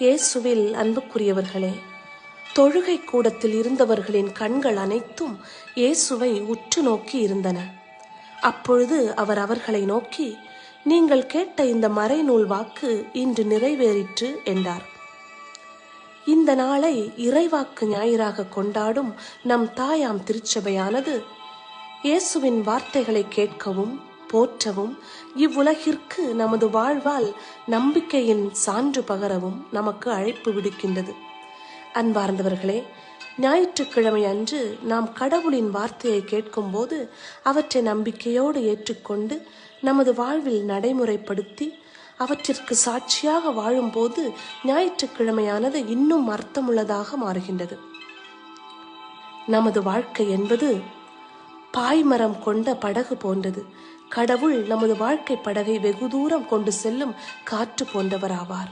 இயேசுவில் அன்புக்குரியவர்களே, தொழுகை கூடத்தில் இருந்தவர்களின் கண்கள் அனைத்தும் இயேசுவை உற்று நோக்கி இருந்தன. அப்பொழுது அவர் அவர்களை நோக்கி, நீங்கள் கேட்ட இந்த மறைநூல் வாக்கு இன்று நிறைவேறிற்று என்றார். இந்த நாளை இறைவாக்கு ஞாயிறாக கொண்டாடும் நம் தாயாம் திருச்சபையானது இயேசுவின் வார்த்தைகளை கேட்கவும் போற்றவும், இவ்வுலகிற்கு நமது வாழ்வால் நம்பிக்கையின் சான்று பகரவும் நமக்கு அழைப்பு விடுக்கின்றது. அன்பார்ந்தவர்களே, ஞாயிற்றுக்கிழமை அன்று நாம் கடவுளின் வார்த்தையை கேட்கும் போது அவற்றை நம்பிக்கையோடு ஏற்றுக்கொண்டு நமது வாழ்வில் நடைமுறைப்படுத்தி அவற்றிற்கு சாட்சியாக வாழும்போது ஞாயிற்றுக்கிழமையானது இன்னும் அர்த்தமுள்ளதாக மாறுகின்றது. நமது வாழ்க்கை என்பது பாய்மரம் கொண்ட படகு போன்றது. கடவுள் நமது வாழ்க்கை படகை வெகு தூரம் கொண்டு செல்லும் காற்று போன்றவர் ஆவார்.